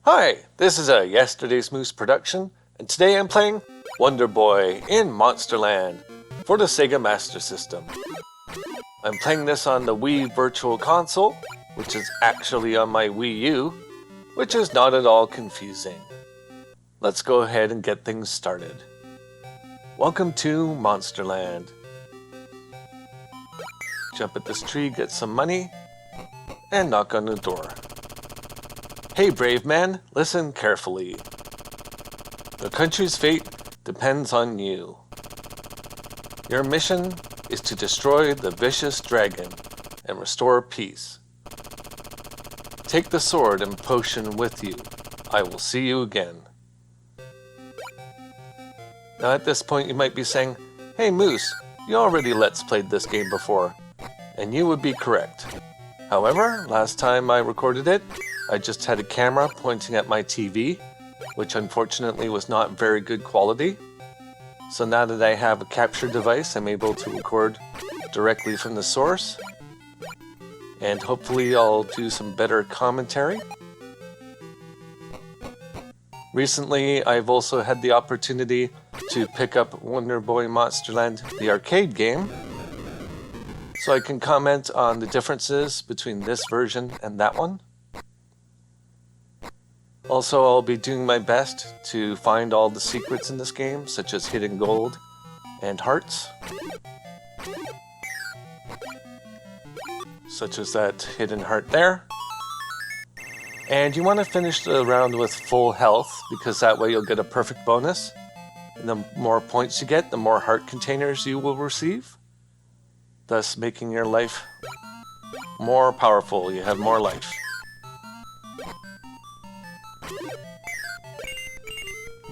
Hi, this is a Yesterday's Moose production, and today I'm playing Wonder Boy in Monsterland for the Sega Master System. I'm playing this on the Wii Virtual Console, which is actually on my Wii U, which is not at all confusing. Let's go ahead and get things started. Welcome to Monsterland. Jump at this tree, get some money, and knock on the door. Hey brave man, listen carefully. The country's fate depends on you. Your mission is to destroy the vicious dragon and restore peace. Take the sword and potion with you. I will see you again. Now at this point you might be saying, hey Moose, you already Let's Played this game before. And you would be correct. However, last time I recorded it, I just had a camera pointing at my TV, which unfortunately was not very good quality. So now that I have a capture device, I'm able to record directly from the source. And hopefully I'll do some better commentary. Recently, I've also had the opportunity to pick up Wonder Boy Monsterland, the arcade game, so I can comment on the differences between this version and that one. Also, I'll be doing my best to find all the secrets in this game, such as hidden gold and hearts. Such as that hidden heart there. And you want to finish the round with full health, because that way you'll get a perfect bonus. And the more points you get, the more heart containers you will receive, thus making your life more powerful. You have more life.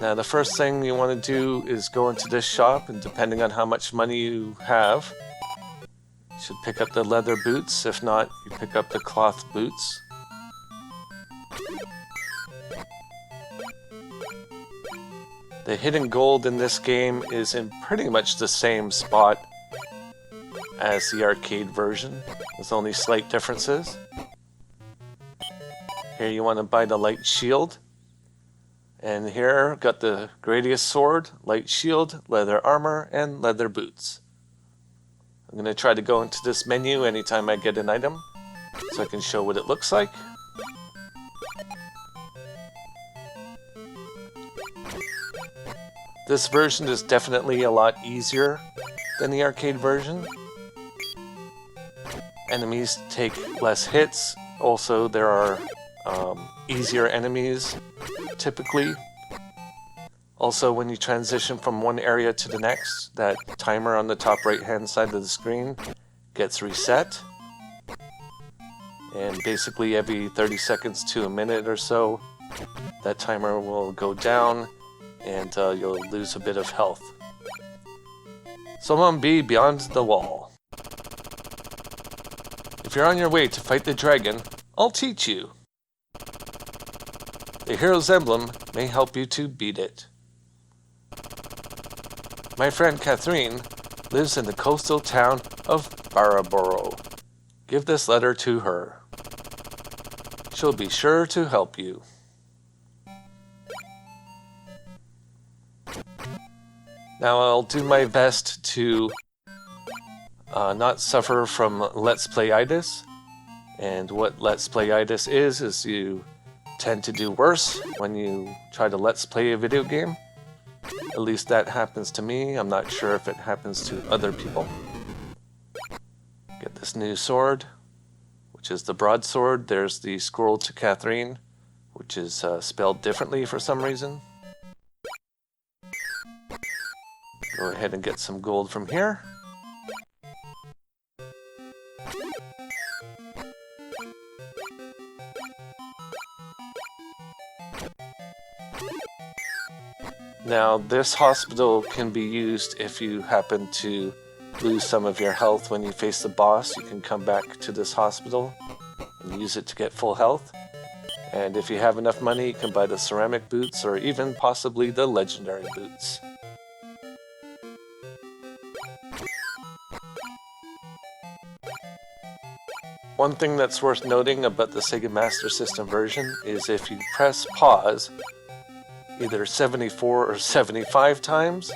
Now the first thing you want to do is go into this shop, and depending on how much money you have, you should pick up the leather boots. If not, you pick up the cloth boots. The hidden gold in this game is in pretty much the same spot as the arcade version. There's only slight differences. Here you want to buy the light shield. And here, got the Gradius sword, light shield, leather armor, and leather boots. I'm going to try to go into this menu anytime I get an item, so I can show what it looks like. This version is definitely a lot easier than the arcade version. Enemies take less hits. Also, there are easier enemies, typically. Also, when you transition from one area to the next, that timer on the top right hand side of the screen gets reset. And basically every 30 seconds to a minute or so, that timer will go down and you'll lose a bit of health. So I'm gonna be beyond the wall. If you're on your way to fight the dragon, I'll teach you. The hero's emblem may help you to beat it. My friend Catherine lives in the coastal town of Baraboro. Give this letter to her. She'll be sure to help you. Now I'll do my best to not suffer from Let's Play-itis. And what Let's Play-itis is you tend to do worse when you try to Let's Play a video game. At least that happens to me. I'm not sure if it happens to other people. Get this new sword, which is the broadsword. There's the scroll to Catherine, which is spelled differently for some reason. Go ahead and get some gold from here. Now, this hospital can be used if you happen to lose some of your health when you face the boss. You can come back to this hospital and use it to get full health. And if you have enough money, you can buy the ceramic boots or even possibly the legendary boots. One thing that's worth noting about the Sega Master System version is if you press pause either 74 or 75 times,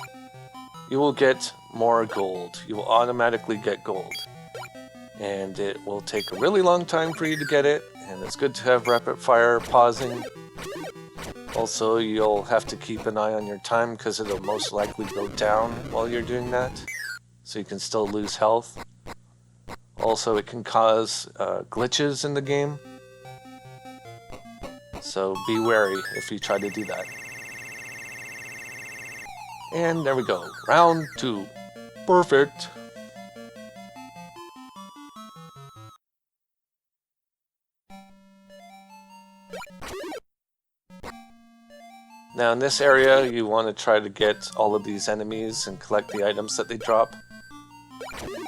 you will get more gold. You will automatically get gold. And it will take a really long time for you to get it, and it's good to have rapid fire pausing. Also, you'll have to keep an eye on your time because it'll most likely go down while you're doing that, so you can still lose health. Also, it can cause glitches in the game, so be wary if you try to do that. And there we go, round 2. Perfect! Now in this area, you want to try to get all of these enemies and collect the items that they drop.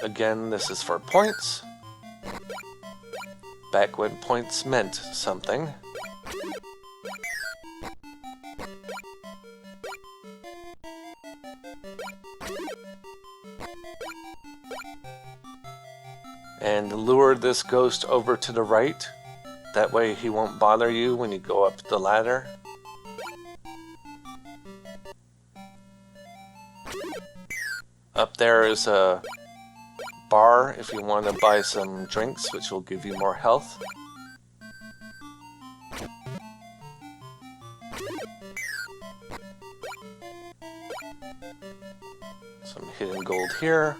Again, this is for points. Back when points meant something. And lure this ghost over to the right. That way he won't bother you when you go up the ladder. Up there is a bar if you want to buy some drinks, which will give you more health. Some hidden gold here.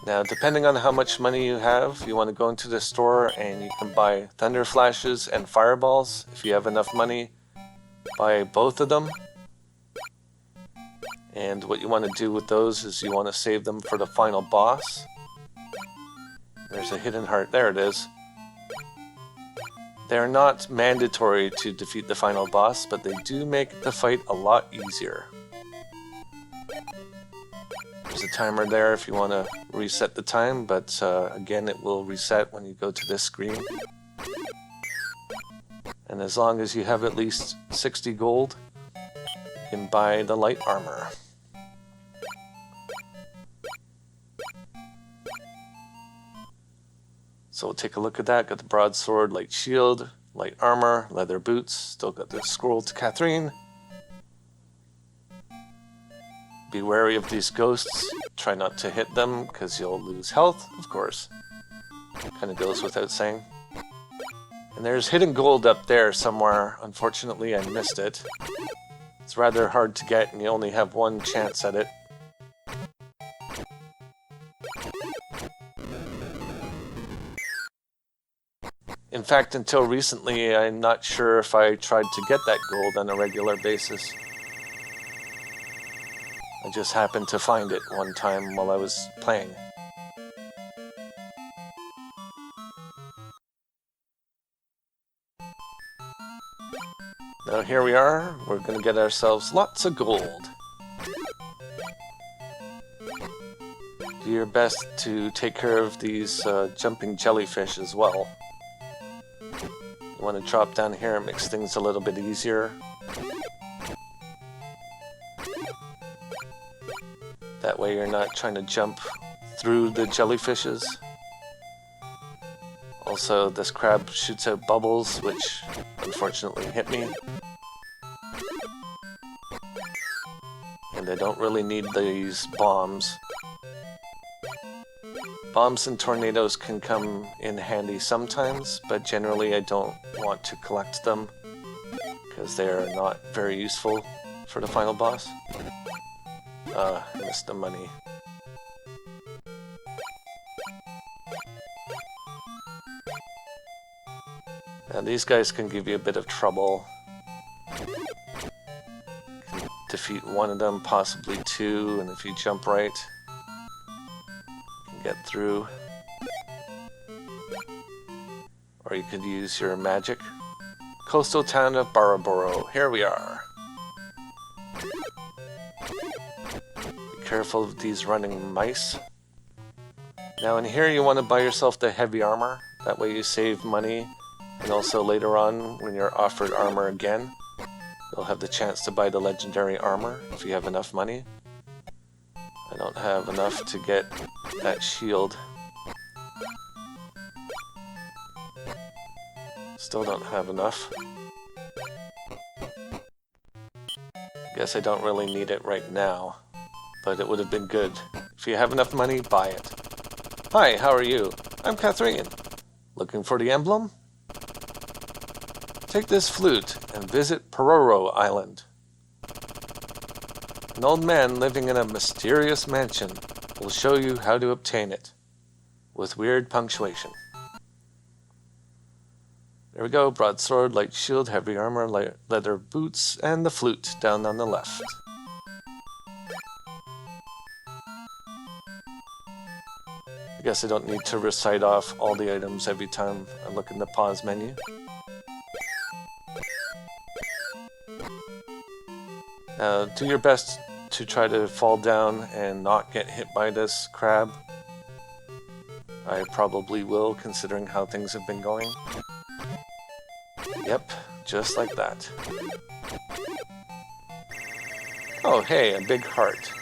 Now, depending on how much money you have, you want to go into the store and you can buy thunder flashes and fireballs. If you have enough money, buy both of them. And what you want to do with those is you want to save them for the final boss. There's a hidden heart. There it is. They're not mandatory to defeat the final boss, but they do make the fight a lot easier. There's a timer there if you want to reset the time, but again, it will reset when you go to this screen. And as long as you have at least 60 gold, you can buy the light armor. So we'll take a look at that. Got the broadsword, light shield, light armor, leather boots. Still got the scroll to Catherine. Be wary of these ghosts. Try not to hit them because you'll lose health, of course. Kind of goes without saying. And there's hidden gold up there somewhere. Unfortunately, I missed it. It's rather hard to get and you only have one chance at it. In fact, until recently, I'm not sure if I tried to get that gold on a regular basis. I just happened to find it one time while I was playing. Now here we are, we're going to get ourselves lots of gold. Do your best to take care of these jumping jellyfish as well. You want to drop down here and makes things a little bit easier. That way you're not trying to jump through the jellyfishes. Also, this crab shoots out bubbles, which unfortunately hit me. And I don't really need these bombs. Bombs and tornadoes can come in handy sometimes, but generally I don't want to collect them because they are not very useful for the final boss. I missed the money. Now these guys can give you a bit of trouble. You can defeat one of them, possibly two, and if you jump right, you can get through. Or you could use your magic. Coastal town of Baraboro. Here we are. Be careful of these running mice. Now in here you want to buy yourself the heavy armor. That way you save money. And also later on, when you're offered armor again, you'll have the chance to buy the legendary armor if you have enough money. And don't have enough to get that shield. Still don't have enough. Guess I don't really need it right now, but it would have been good. If you have enough money, buy it. Hi, how are you? I'm Catherine. Looking for the emblem? Take this flute and visit Pororo Island. An old man living in a mysterious mansion will show you how to obtain it, with weird punctuation. There we go, broadsword, light shield, heavy armor, leather boots, and the flute down on the left. I guess I don't need to recite off all the items every time I look in the pause menu. Now, do your best to try to fall down and not get hit by this crab. I probably will, considering how things have been going. Yep, just like that. Oh, hey, a big heart.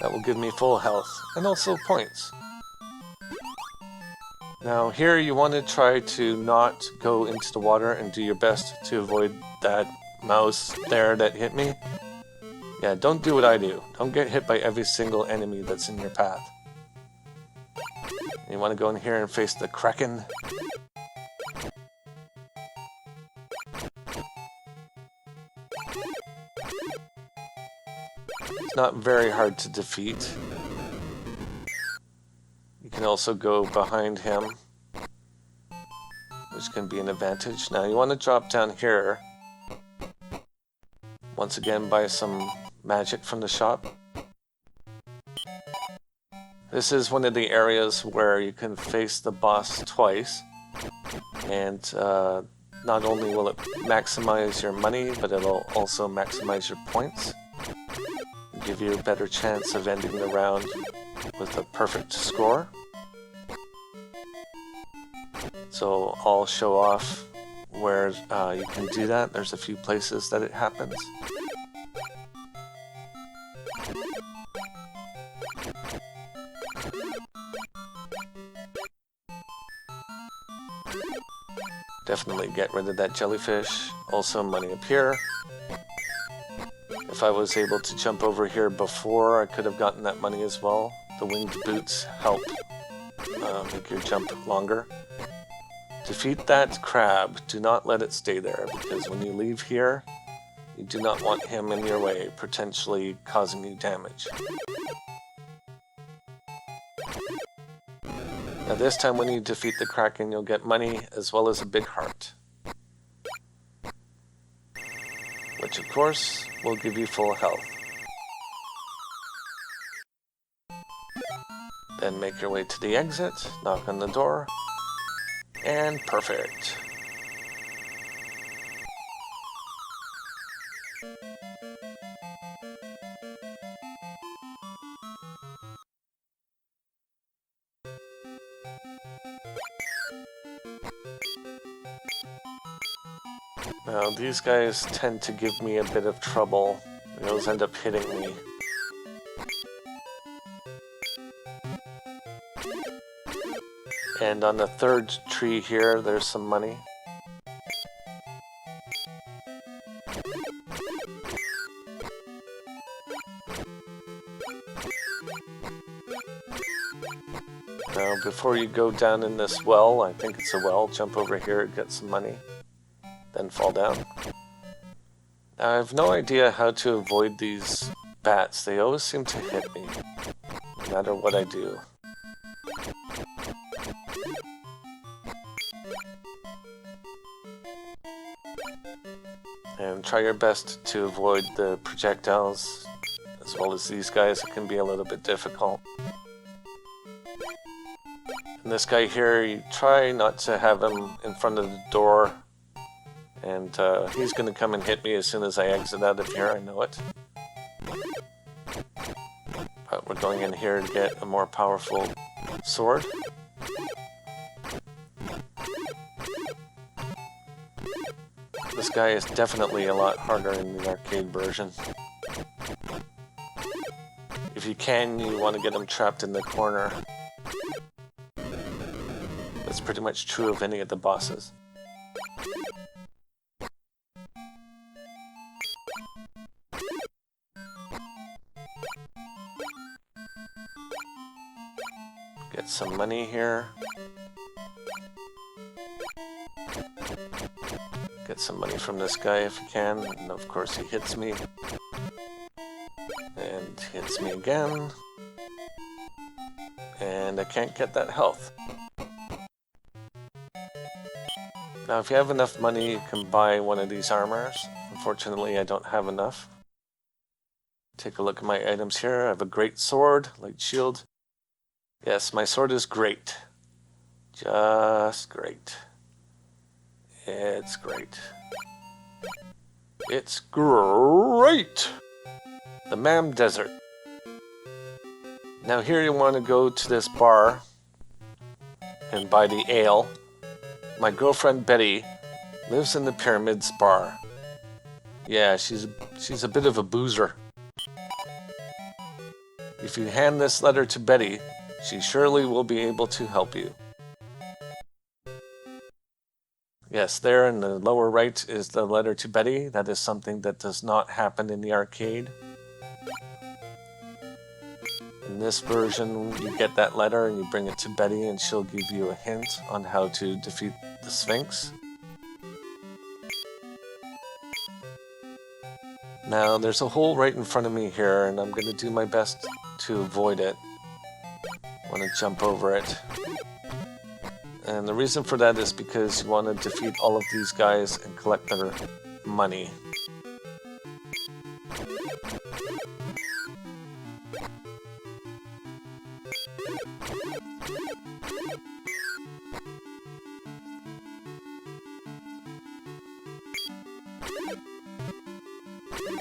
That will give me full health, and also points. Now here you want to try to not go into the water and do your best to avoid that mouse there that hit me. Yeah, don't do what I do. Don't get hit by every single enemy that's in your path. You want to go in here and face the Kraken. It's not very hard to defeat. You can also go behind him, which can be an advantage. Now you want to drop down here. Once again, buy some magic from the shop. This is one of the areas where you can face the boss twice, and not only will it maximize your money, but it'll also maximize your points. Give you a better chance of ending the round with a perfect score. So I'll show off where you can do that. There's a few places that it happens. Definitely get rid of that jellyfish. Also money up here. If I was able to jump over here before, I could have gotten that money as well. The winged boots help make your jump longer. Defeat that crab. Do not let it stay there, because when you leave here, you do not want him in your way, potentially causing you damage. Now this time when you defeat the Kraken, you'll get money as well as a big heart. Which of course will give you full health. Then make your way to the exit, knock on the door, and perfect. Now these guys tend to give me a bit of trouble. They always end up hitting me. And on the third tree here, there's some money. Now, before you go down in this well, I think it's a well, jump over here, get some money, then fall down. Now, I have no idea how to avoid these bats. They always seem to hit me, no matter what I do. And try your best to avoid the projectiles, as well as these guys. It can be a little bit difficult. And this guy here, you try not to have him in front of the door, and he's going to come and hit me as soon as I exit out of here, I know it. But we're going in here to get a more powerful sword. This guy is definitely a lot harder in the arcade version. If you can, you want to get them trapped in the corner. That's pretty much true of any of the bosses. Get some money here. Get some money from this guy if you can, and of course he hits me. And hits me again. And I can't get that health. Now if you have enough money, you can buy one of these armors. Unfortunately, I don't have enough. Take a look at my items here. I have a great sword, light shield. Yes, my sword is great. Just great. It's great. It's great! The Mam Desert. Now here you want to go to this bar and buy the ale. My girlfriend Betty lives in the Pyramids bar. Yeah, she's a bit of a boozer. If you hand this letter to Betty, she surely will be able to help you. Yes, there in the lower right is the letter to Betty. That is something that does not happen in the arcade. In this version, you get that letter and you bring it to Betty and she'll give you a hint on how to defeat the Sphinx. Now, there's a hole right in front of me here and I'm going to do my best to avoid it. I want to jump over it. And the reason for that is because you want to defeat all of these guys and collect their money.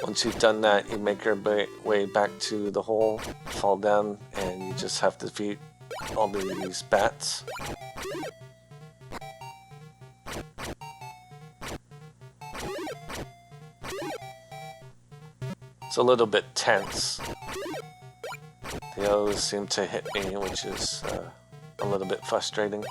Once you've done that, you make your way back to the hole, fall down, and you just have to defeat all these bats. It's a little bit tense. They always seem to hit me, which is a little bit frustrating.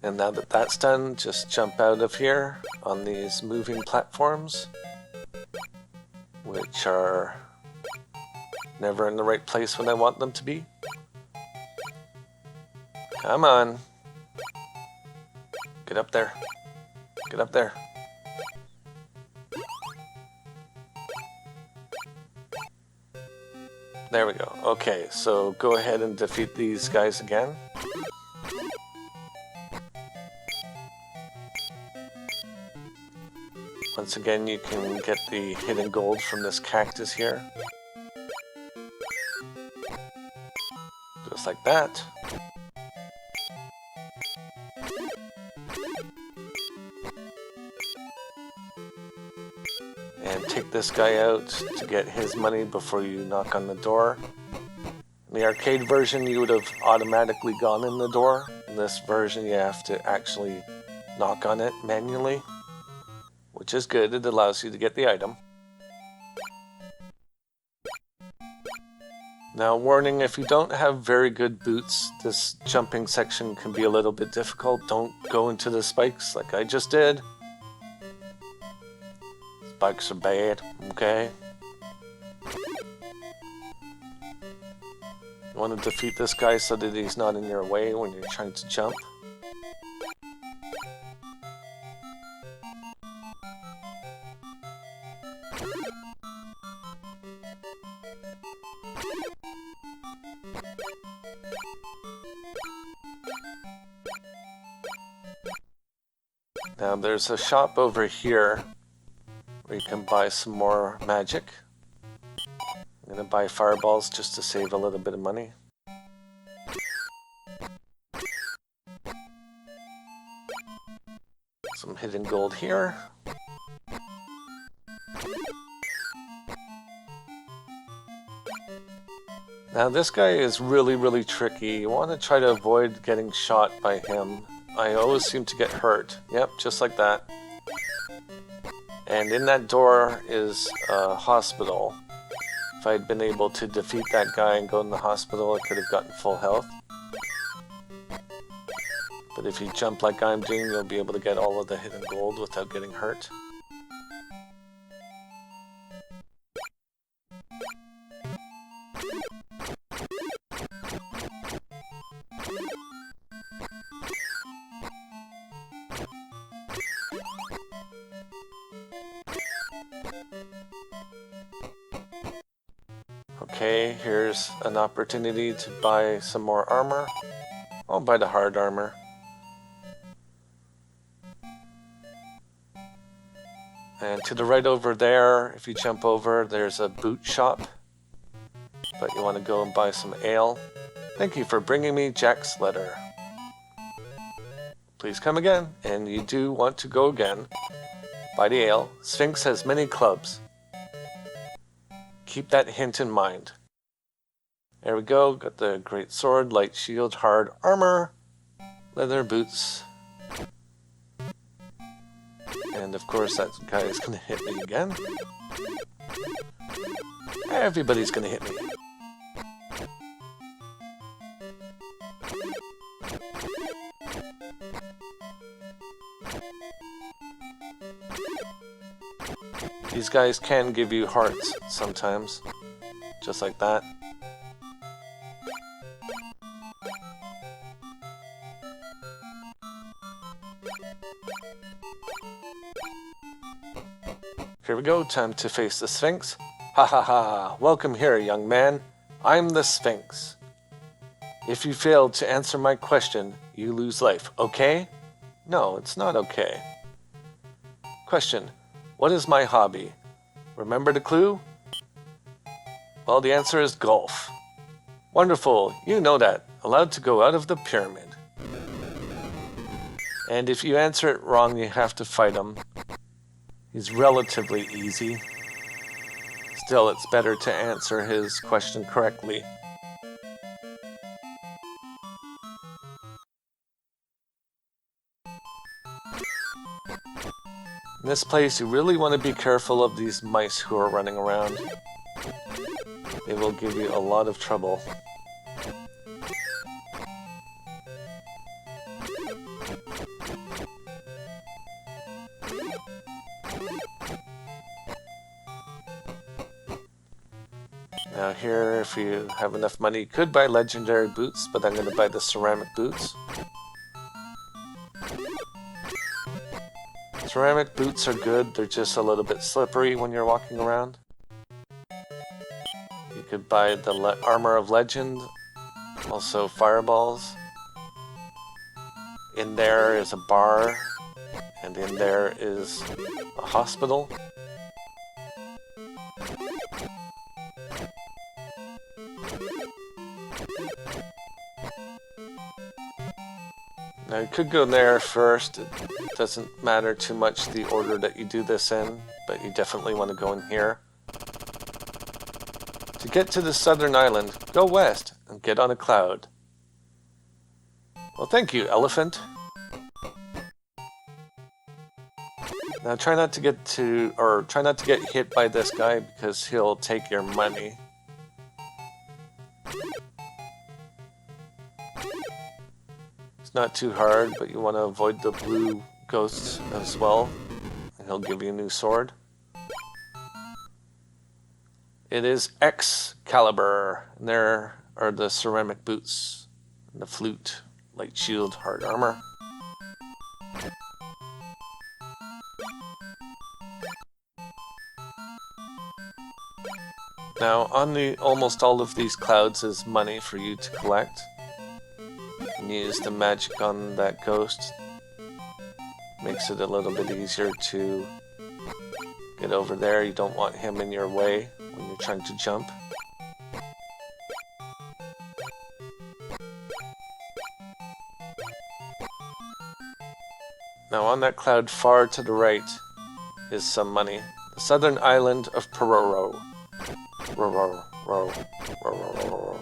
And now that that's done, just jump out of here on these moving platforms, which are never in the right place when I want them to be. Come on. Get up there. Get up there. There we go. Okay, so go ahead and defeat these guys again. Once again, you can get the hidden gold from this cactus here. Just like that. And take this guy out to get his money before you knock on the door. In the arcade version, you would have automatically gone in the door. In this version, you have to actually knock on it manually, which is good. It allows you to get the item. Now, warning, if you don't have very good boots, this jumping section can be a little bit difficult. Don't go into the spikes like I just did. Spikes are bad, okay? You want to defeat this guy so that he's not in your way when you're trying to jump. Now there's a shop over here where you can buy some more magic. I'm gonna buy fireballs just to save a little bit of money. Some hidden gold here. Now this guy is really tricky. You want to try to avoid getting shot by him. I always seem to get hurt. Yep, just like that. And in that door is a hospital. If I'd been able to defeat that guy and go in the hospital, I could have gotten full health. But if you jump like I'm doing, you'll be able to get all of the hidden gold without getting hurt. Okay, here's an opportunity to buy some more armor. I'll buy the hard armor. And to the right over there, if you jump over, there's a boot shop. But you want to go and buy some ale. Thank you for bringing me Jack's letter. Please come again, and you do want to go again. Buy the ale. Sphinx has many clubs. Keep that hint in mind. There we go, got the great sword, light shield, hard armor, leather boots. And of course that guy is going to hit me again. Everybody's going to hit me. These guys can give you hearts sometimes, just like that. Here we go, time to face the Sphinx. Ha ha ha, welcome here, young man. I'm the Sphinx. If you fail to answer my question, you lose life, okay? No, it's not okay. Question, what is my hobby? Remember the clue? Well, the answer is golf. Wonderful, you know that. Allowed to go out of the pyramid. And if you answer it wrong, you have to fight him. He's relatively easy. Still, it's better to answer his question correctly. In this place, you really want to be careful of these mice who are running around. They will give you a lot of trouble. Now here, if you have enough money, you could buy legendary boots, but I'm going to buy the ceramic boots. Ceramic boots are good, they're just a little bit slippery when you're walking around. You could buy the armor of legend, also fireballs. In there is a bar, and in there is a hospital. Now you could go there first, it doesn't matter too much the order that you do this in, but you definitely want to go in here. To get to the southern island, go west and get on a cloud. Well, thank you, elephant. Now try not to get hit by this guy because he'll take your money. It's not too hard, but you want to avoid the blue ghosts as well. And he'll give you a new sword. It is Excalibur. And there are the ceramic boots, and the flute, light shield, hard armor. Now, on almost all of these clouds is money for you to collect. And use the magic on that ghost. Makes it a little bit easier to get over there. You don't want him in your way when you're trying to jump. Now on that cloud far to the right is some money. The southern island of Pororo. Row, row, row, row, row,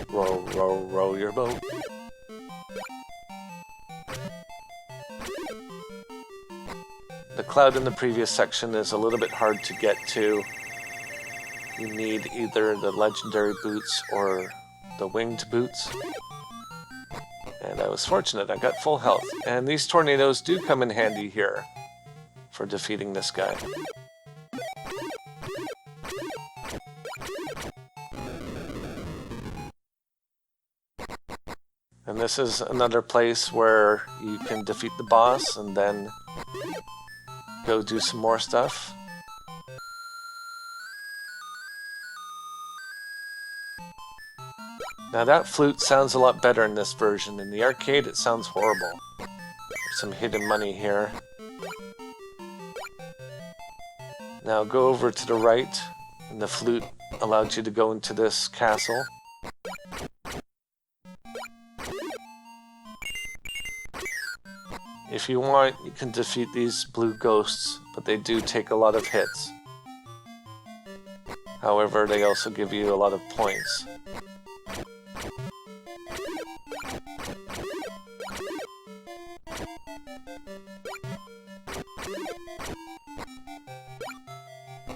row, row, row, row your boat. The cloud in the previous section is a little bit hard to get to. You need either the legendary boots or the winged boots. And I was fortunate, I got full health. And these tornadoes do come in handy here for defeating this guy. And this is another place where you can defeat the boss and then go do some more stuff. Now that flute sounds a lot better in this version. In the arcade it sounds horrible. There's some hidden money here. Now go over to the right, and the flute allowed you to go into this castle. If you want, you can defeat these blue ghosts, but they do take a lot of hits. However, they also give you a lot of points.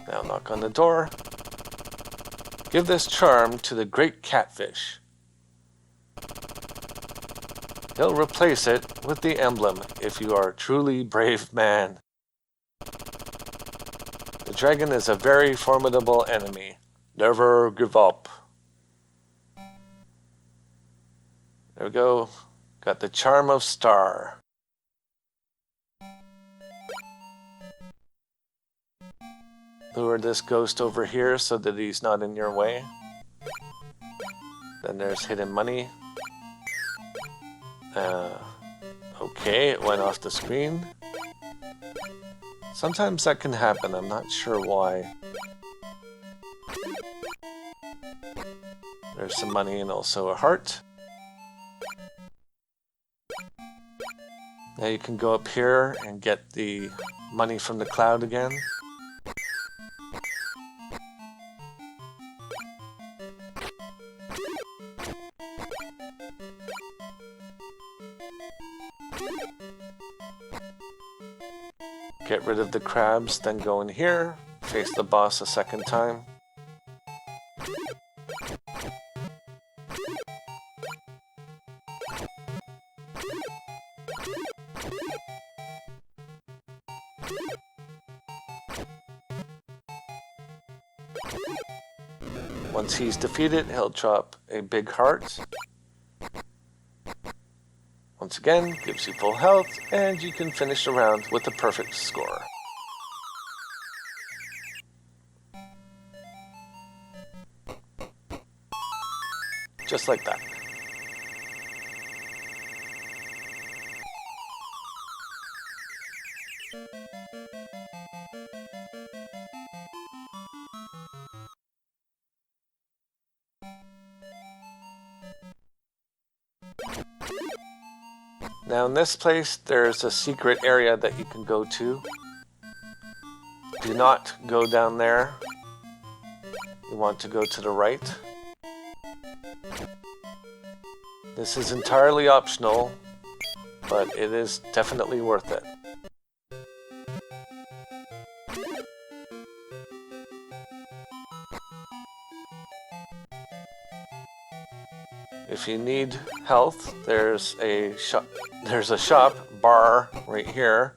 Now knock on the door. Give this charm to the great catfish. He'll replace it with the emblem if you are a truly brave man. The dragon is a very formidable enemy. Never give up. There we go. Got the charm of star. Lure this ghost over here so that he's not in your way. Then there's hidden money. Okay, it went off the screen. Sometimes that can happen, I'm not sure why. There's some money and also a heart. Now you can go up here and get the money from the cloud again. Get rid of the crabs, then go in here, face the boss a second time. Once he's defeated, he'll drop a big heart. Once again, gives you full health, and you can finish the round with a perfect score. Just like that. Now in this place, there's a secret area that you can go to. Do not go down there. You want to go to the right. This is entirely optional, but it is definitely worth it. If you need health, there's a shop bar right here.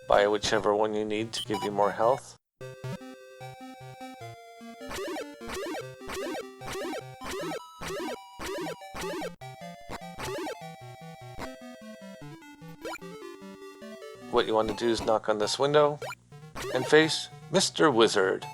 Buy whichever one you need to give you more health. What you want to do is knock on this window and face Mr. Wizard.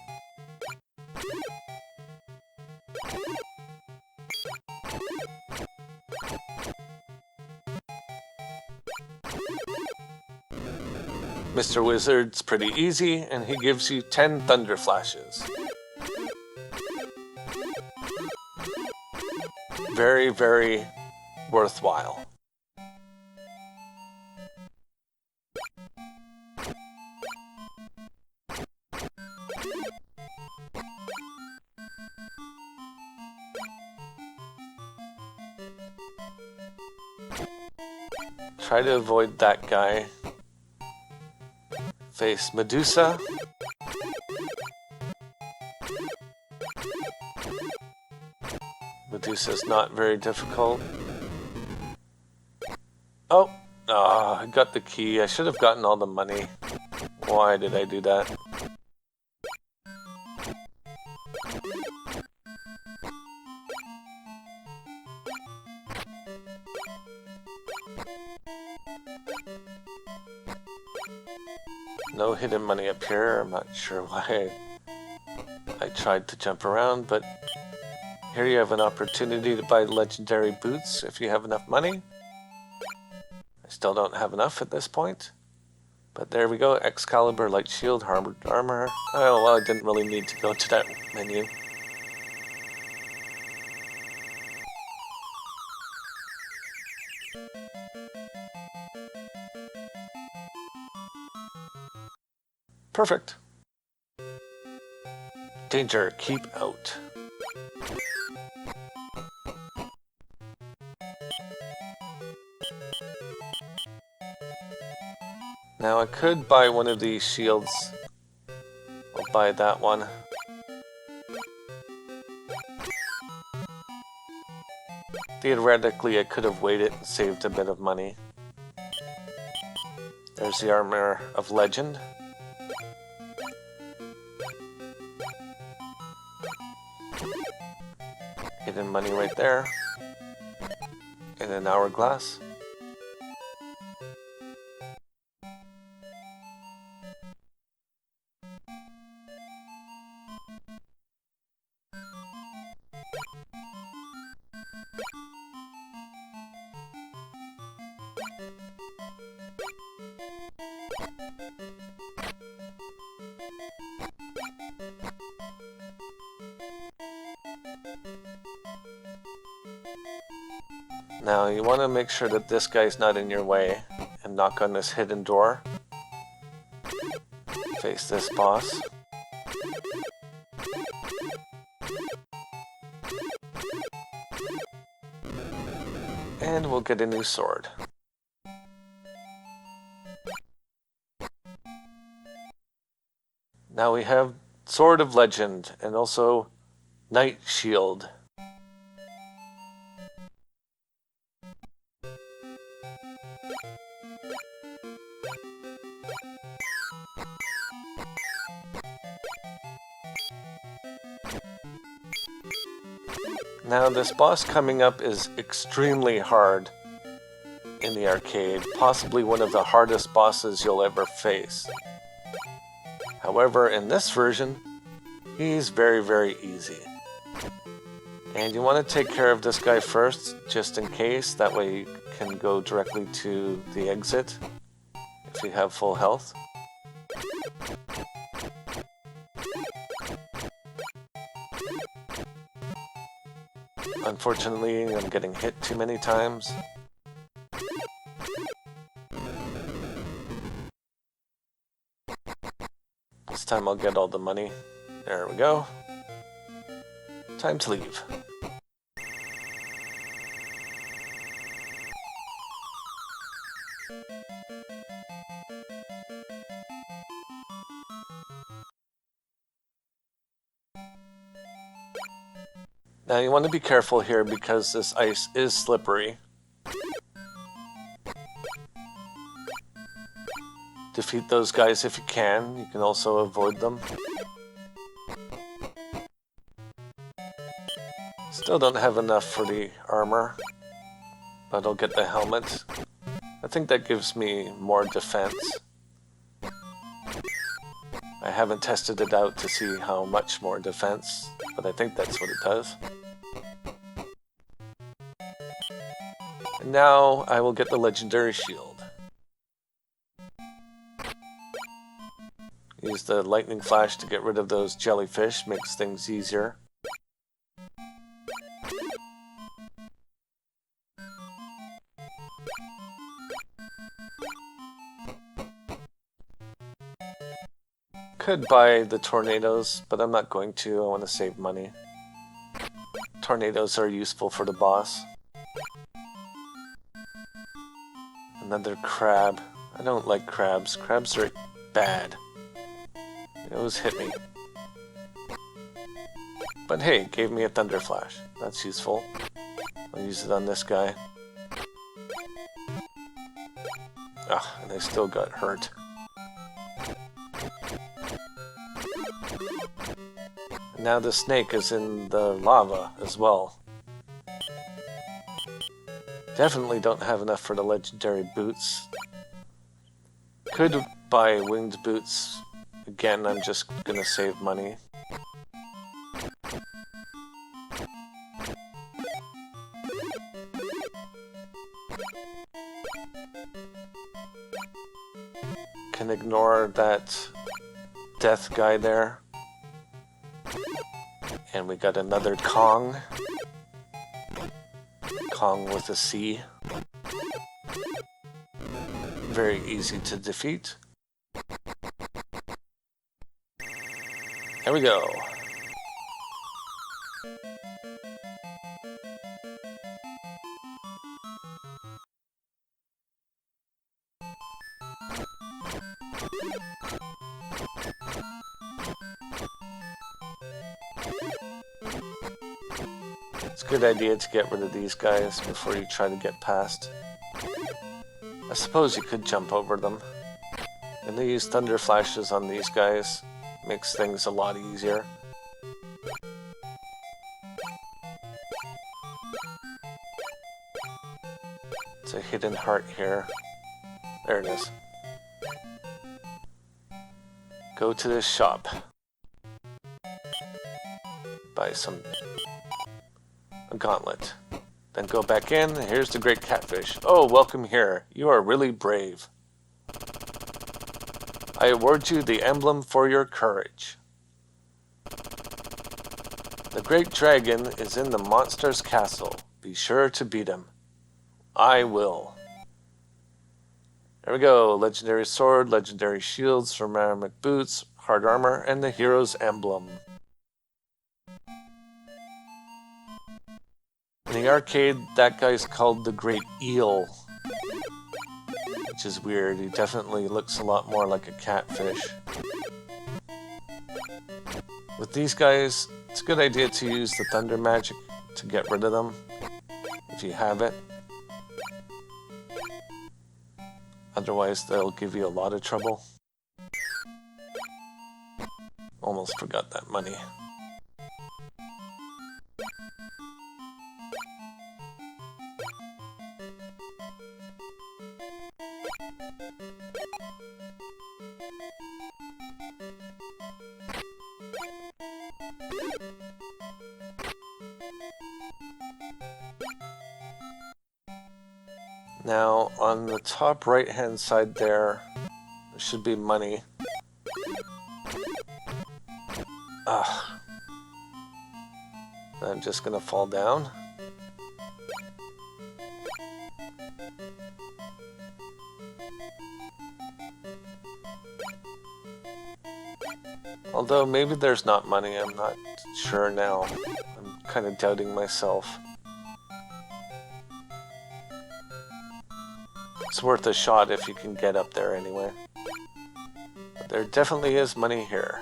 Mr. Wizard's pretty easy, and he gives you 10 thunder flashes. Very, very worthwhile. Try to avoid that guy. Face Medusa. Medusa's not very difficult. Oh! Ah, I got the key. I should have gotten all the money. Why did I do that? No hidden money up here. I'm not sure why I tried to jump around, but here you have an opportunity to buy legendary boots if you have enough money. I still don't have enough at this point. But there we go, Excalibur, Light Shield, Armor. Oh, well, I didn't really need to go to that menu. Perfect. Danger, keep out. Now I could buy one of these shields. I'll buy that one. Theoretically, I could have waited and saved a bit of money. There's the Armor of Legend. Hidden money right there. And an hourglass. Now you want to make sure that this guy's not in your way and knock on this hidden door. Face this boss. And we'll get a new sword. Now we have Sword of Legend and also Knight Shield. Now this boss coming up is extremely hard in the arcade, possibly one of the hardest bosses you'll ever face. However, in this version, he's very, very easy. And you want to take care of this guy first, just in case, that way you can go directly to the exit if you have full health. Unfortunately, I'm getting hit too many times. This time I'll get all the money. There we go. Time to leave. Now you want to be careful here because this ice is slippery. Defeat those guys if you can. You can also avoid them. Still don't have enough for the armor, but I'll get the helmet. I think that gives me more defense. I haven't tested it out to see how much more defense, but I think that's what it does. And now I will get the legendary shield. Use the lightning flash to get rid of those jellyfish, makes things easier. Could buy the tornadoes, but I'm not going to. I want to save money. Tornadoes are useful for the boss. Another crab. I don't like crabs. Crabs are bad. They always hit me. But hey, it gave me a thunder flash. That's useful. I'll use it on this guy. Ah, and I still got hurt. And now the snake is in the lava as well. Definitely don't have enough for the legendary boots. Could buy winged boots. Again, I'm just gonna save money. Can ignore that death guy there. And we got another Kong. Kong with a C. Very easy to defeat. There we go. It's a good idea to get rid of these guys before you try to get past. I suppose you could jump over them. And they use thunder flashes on these guys. Makes things a lot easier. It's a hidden heart here. There it is. Go to this shop. Buy a gauntlet. Then go back in. Here's the great catfish. Oh, welcome here. You are really brave. I award you the emblem for your courage. The great dragon is in the monster's castle. Be sure to beat him. I will. There we go. Legendary sword, legendary shields, ceramic boots, hard armor, and the hero's emblem. In the arcade, that guy's called the Great Eel. Which is weird. He definitely looks a lot more like a catfish. With these guys, it's a good idea to use the thunder magic to get rid of them, if you have it. Otherwise, they'll give you a lot of trouble. Almost forgot that money. Now, on the top right-hand side there should be money. I'm just gonna fall down. Although maybe there's not money, I'm not sure now. I'm kind of doubting myself. It's worth a shot if you can get up there anyway. But there definitely is money here.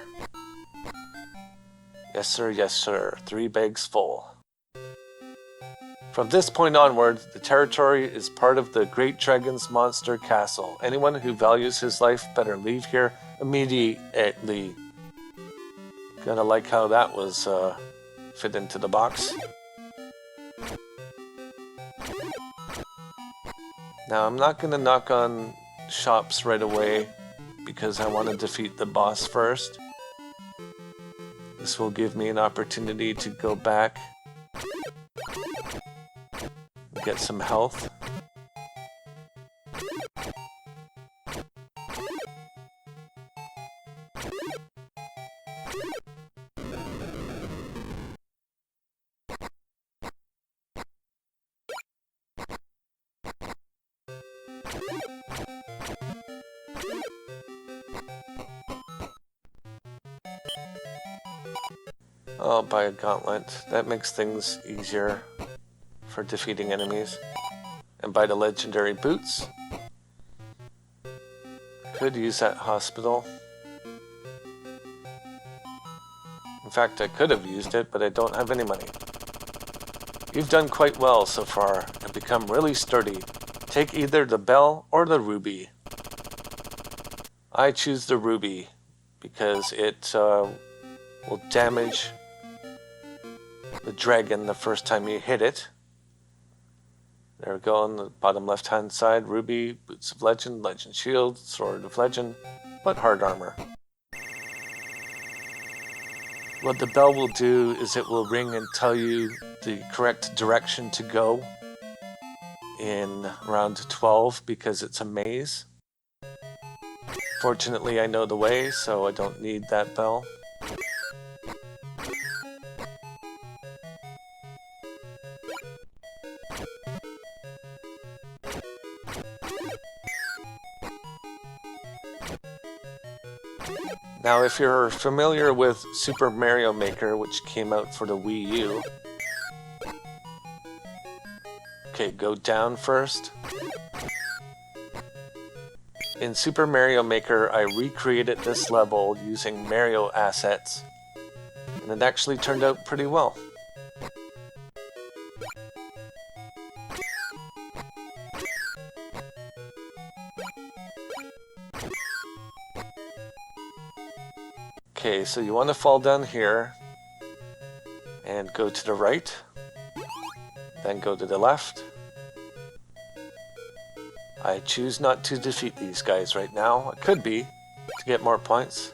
Yes sir, yes sir. 3 bags full. From this point onward, the territory is part of the Great Dragon's Monster Castle. Anyone who values his life better leave here immediately. Kinda like how that was fit into the box. Now, I'm not going to knock on shops right away because I want to defeat the boss first. This will give me an opportunity to go back, get some health. I'll buy a gauntlet. That makes things easier for defeating enemies. And buy the legendary boots. Could use that hospital. In fact, I could have used it, but I don't have any money. You've done quite well so far and become really sturdy. Take either the bell or the ruby. I choose the ruby because it will damage the dragon the first time you hit it. There we go on the bottom left hand side. Ruby, Boots of Legend, Legend Shield, Sword of Legend, but hard armor. What the bell will do is it will ring and tell you the correct direction to go in round 12 because it's a maze. Fortunately, I know the way, so I don't need that bell. Now, if you're familiar with Super Mario Maker, which came out for the Wii U, okay, go down first. In Super Mario Maker, I recreated this level using Mario assets, and it actually turned out pretty well. Okay, so you want to fall down here and go to the right, then go to the left. I choose not to defeat these guys right now. I could be, to get more points.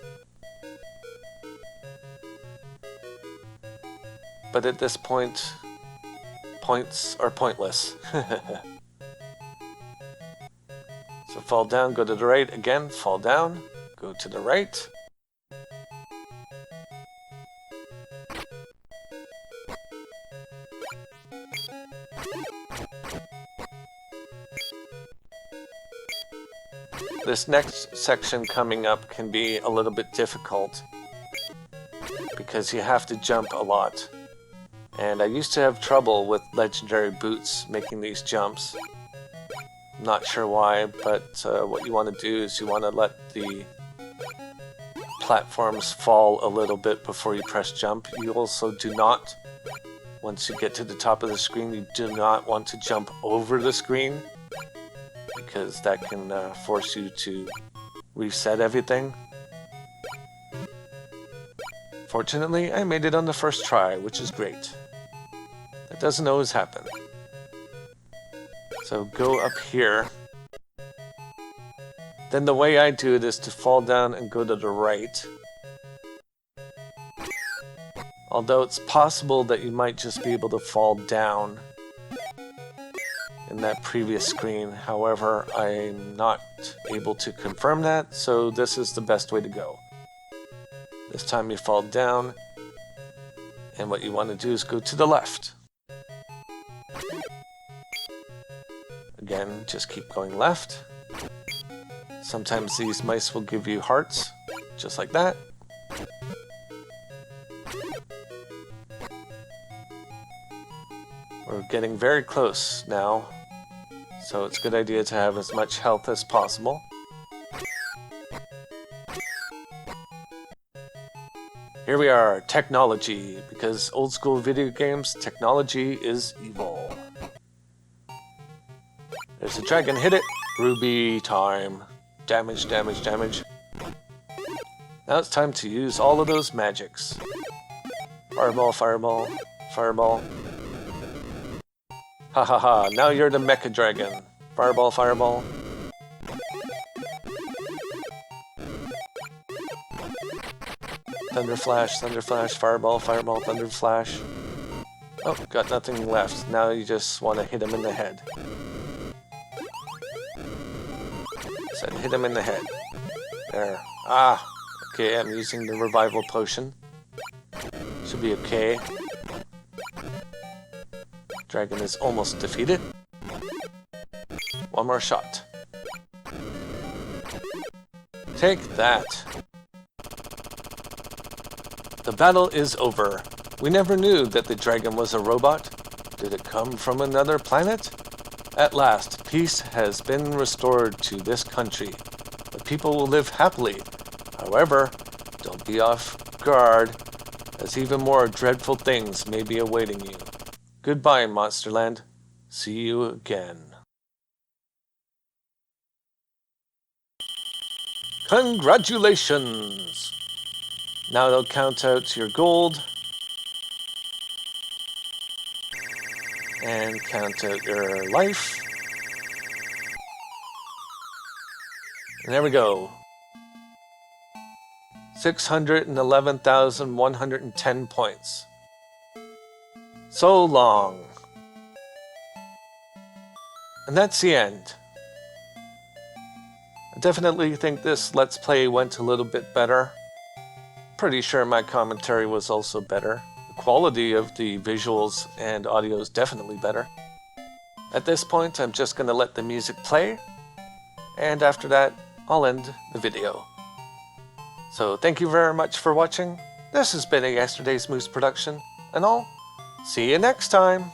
But at this point, points are pointless. So fall down, go to the right again, fall down, go to the right. This next section coming up can be a little bit difficult because you have to jump a lot. And I used to have trouble with legendary boots making these jumps. I'm not sure why, but what you want to do is you want to let the platforms fall a little bit before you press jump. You also do not, once you get to the top of the screen, you do not want to jump over the screen, because that can force you to reset everything. Fortunately, I made it on the first try, which is great. That doesn't always happen. So go up here. Then the way I do it is to fall down and go to the right. Although it's possible that you might just be able to fall down in that previous screen. However, I'm not able to confirm that, so this is the best way to go. This time you fall down, and what you want to do is go to the left. Again, just keep going left. Sometimes these mice will give you hearts, just like that. We're getting very close now, so it's a good idea to have as much health as possible. Here we are, technology, because old school video games, technology is evil. There's a dragon, hit it! Ruby time. Damage, damage, damage. Now it's time to use all of those magics. Fireball, fireball, fireball. Ha ha ha, now you're the Mecha Dragon. Fireball, fireball. Thunder flash, fireball, fireball, thunder flash. Oh, got nothing left. Now you just want to hit him in the head. Said hit him in the head. There. Ah! Okay, I'm using the revival potion. Should be okay. Dragon is almost defeated. One more shot. Take that. The battle is over. We never knew that the dragon was a robot. Did it come from another planet? At last, peace has been restored to this country. The people will live happily. However, don't be off guard, as even more dreadful things may be awaiting you. Goodbye, Monsterland. See you again. Congratulations! Now they'll count out your gold and count out your life. And there we go. 611,110 points. So long. And that's the end. I definitely think this Let's Play went a little bit better. Pretty sure my commentary was also better. The quality of the visuals and audio is definitely better. At this point, I'm just going to let the music play, and after that, I'll end the video. So thank you very much for watching. This has been a Yesterday's Moose production, and I'll see you next time.